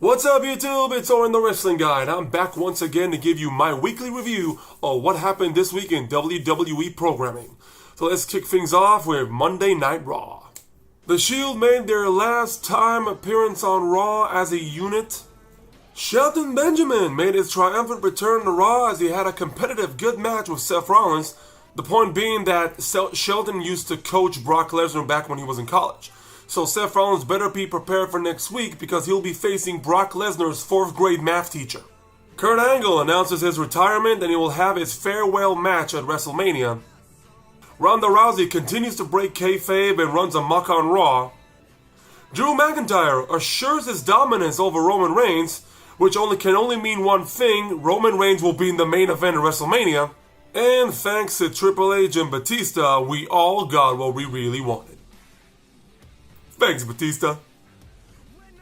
What's up YouTube? It's Oren the Wrestling Guy, and I'm back once again to give you my weekly review of what happened this week in WWE programming. So let's kick things off with Monday Night Raw. The Shield made their last time appearance on Raw as a unit. Shelton Benjamin made his triumphant return to Raw as he had a competitive good match with Seth Rollins. The point being that Shelton used to coach Brock Lesnar back when he was in college. So Seth Rollins better be prepared for next week because he'll be facing Brock Lesnar's 4th grade math teacher. Kurt Angle announces his retirement and he will have his farewell match at WrestleMania. Ronda Rousey continues to break kayfabe and runs amok on Raw. Drew McIntyre assures his dominance over Roman Reigns, which can only mean one thing: Roman Reigns will be in the main event at WrestleMania. And thanks to Triple H and Batista, we all got what we really wanted. Thanks, Batista.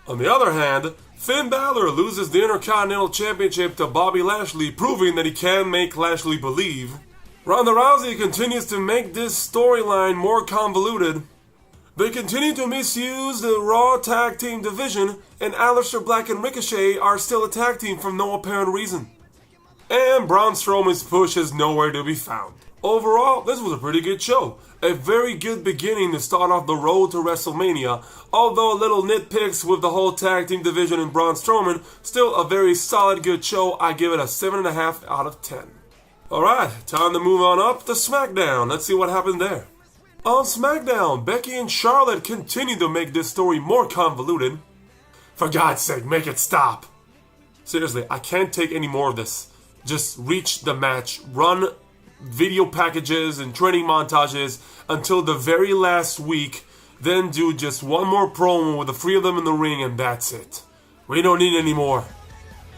On the other hand, Finn Balor loses the Intercontinental Championship to Bobby Lashley, proving that he can make Lashley believe. Ronda Rousey continues to make this storyline more convoluted. They continue to misuse the Raw Tag Team division, and Aleister Black and Ricochet are still a tag team for no apparent reason. And Braun Strowman's push is nowhere to be found. Overall, this was a pretty good show. A very good beginning to start off the road to WrestleMania. Although little nitpicks with the whole tag team division and Braun Strowman, still a very solid good show. I give it a 7.5 out of 10. Alright, time to move on up to SmackDown. Let's see what happened there. On SmackDown, Becky and Charlotte continue to make this story more convoluted. For God's sake, make it stop. Seriously, I can't take any more of this. Just reach the match, run video packages and training montages until the very last week, then do just one more promo with the 3 of them in the ring, and that's it. We don't need any more.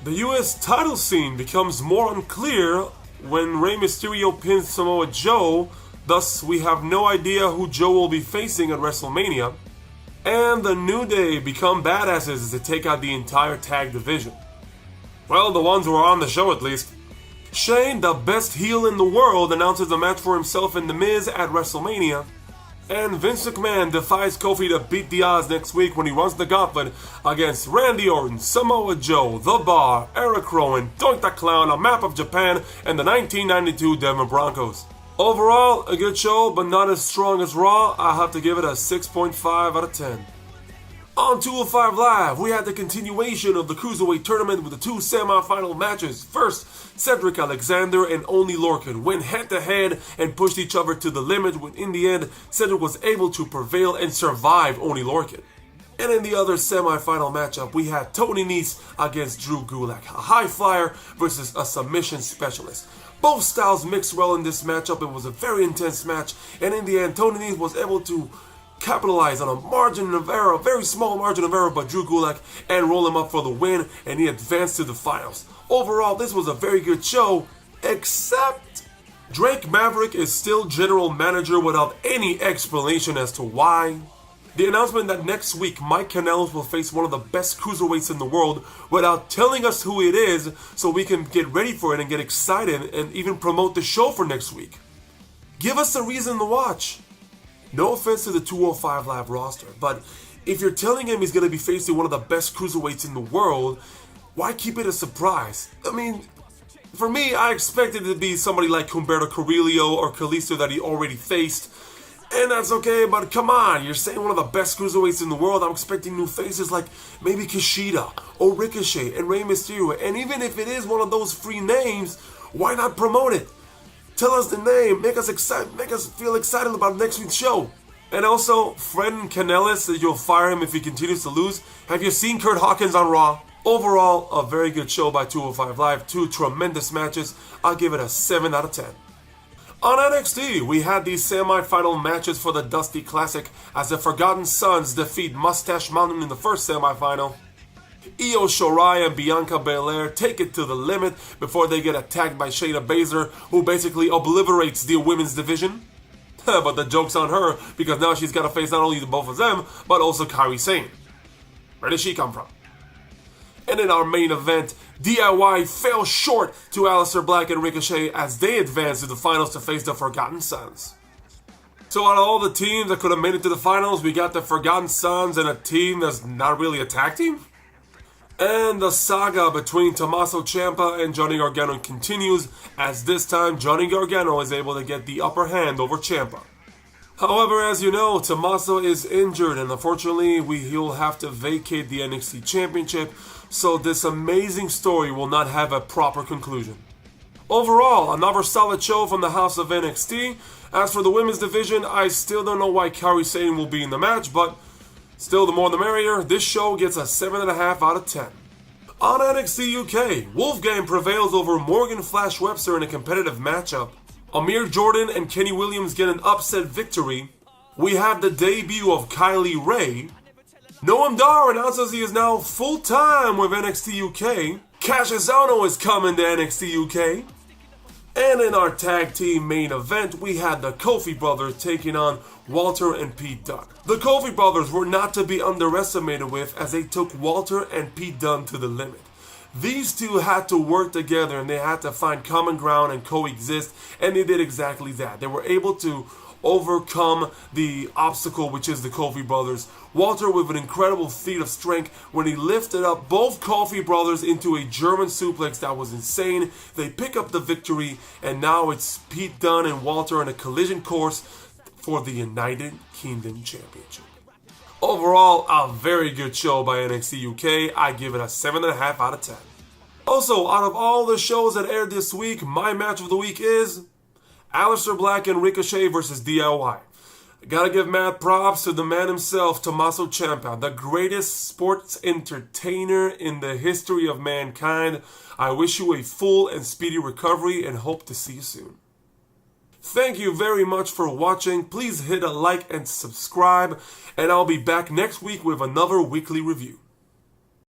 The US title scene becomes more unclear when Rey Mysterio pins Samoa Joe, thus we have no idea who Joe will be facing at WrestleMania. And the New Day become badasses to take out the entire tag division. Well, the ones who are on the show at least. Shane, the best heel in the world, announces a match for himself and The Miz at WrestleMania. And Vince McMahon defies Kofi to beat the odds next week when he runs the gauntlet against Randy Orton, Samoa Joe, The Bar, Eric Rowan, Doink the Clown, a map of Japan, and the 1992 Denver Broncos. Overall, a good show, but not as strong as Raw. I have to give it a 6.5 out of 10. On 205 Live, we had the continuation of the Cruiserweight tournament with the 2 semi-final matches. First, Cedric Alexander and Oney Lorcan went head-to-head and pushed each other to the limit, when in the end, Cedric was able to prevail and survive Oney Lorcan. And in the other semi-final matchup, we had Tony Nese against Drew Gulak, a high flyer versus a submission specialist. Both styles mixed well in this matchup. It was a very intense match, and in the end, Tony Nese was able to capitalize on a margin of error, a very small margin of error by Drew Gulak, and roll him up for the win, and he advanced to the finals. Overall, this was a very good show, except Drake Maverick is still general manager without any explanation as to why. The announcement that next week Mike Kanellis will face one of the best cruiserweights in the world without telling us who it is, so we can get ready for it and get excited and even promote the show for next week. Give us a reason to watch. No offense to the 205 Live roster, but if you're telling him he's going to be facing one of the best cruiserweights in the world, why keep it a surprise? I mean, for me, I expected it to be somebody like Humberto Carrillo or Kalisto that he already faced, and that's okay, but come on, you're saying one of the best cruiserweights in the world. I'm expecting new faces like maybe Kushida or Ricochet and Rey Mysterio, and even if it is one of those free names, why not promote it? Tell us the name, make us feel excited about next week's show. And also, Fred Kanellis says you'll fire him if he continues to lose. Have you seen Kurt Hawkins on Raw? Overall, a very good show by 205 Live. 2 tremendous matches. I'll give it a 7 out of 10. On NXT, we had these semi-final matches for the Dusty Classic as the Forgotten Sons defeat Mustache Mountain in the first semi-final. Io Shirai and Bianca Belair take it to the limit before they get attacked by Shayna Baszler, who basically obliterates the women's division. But the joke's on her, because now she's got to face not only the both of them, but also Kairi Sane. Where did she come from? And in our main event, DIY fell short to Aleister Black and Ricochet as they advanced to the finals to face the Forgotten Sons. So out of all the teams that could have made it to the finals, we got the Forgotten Sons and a team that's not really a tag team? And the saga between Tommaso Ciampa and Johnny Gargano continues, as this time Johnny Gargano is able to get the upper hand over Ciampa. However, as you know, Tommaso is injured and unfortunately he'll have to vacate the NXT Championship, so this amazing story will not have a proper conclusion. Overall, another solid show from the house of NXT. As for the women's division, I still don't know why Kairi Sane will be in the match, but still the more the merrier. This show gets a 7.5 out of 10. On NXT UK, Wolfgang prevails over Morgan Flash Webster in a competitive matchup. Amir Jordan and Kenny Williams get an upset victory. We have the debut of Kylie Ray. Noam Dar announces he is now full-time with NXT UK. Cassius Ohno is coming to NXT UK. And in our tag team main event, we had the Kofi brothers taking on Walter and Pete Dunne. The Kofi brothers were not to be underestimated with, as they took Walter and Pete Dunne to the limit. These two had to work together and they had to find common ground and coexist, and they did exactly that. They were able to overcome the obstacle, which is the Kofi brothers. Walter with an incredible feat of strength when he lifted up both Kofi brothers into a German suplex that was insane. They pick up the victory, and now it's Pete Dunne and Walter on a collision course for the United Kingdom Championship. Overall, a very good show by NXT UK. I give it a 7.5 out of 10. Also, out of all the shows that aired this week, my match of the week is Aleister Black and Ricochet versus DIY. Gotta give mad props to the man himself, Tommaso Ciampa, the greatest sports entertainer in the history of mankind. I wish you a full and speedy recovery and hope to see you soon. Thank you very much for watching. Please hit a like and subscribe, and I'll be back next week with another weekly review.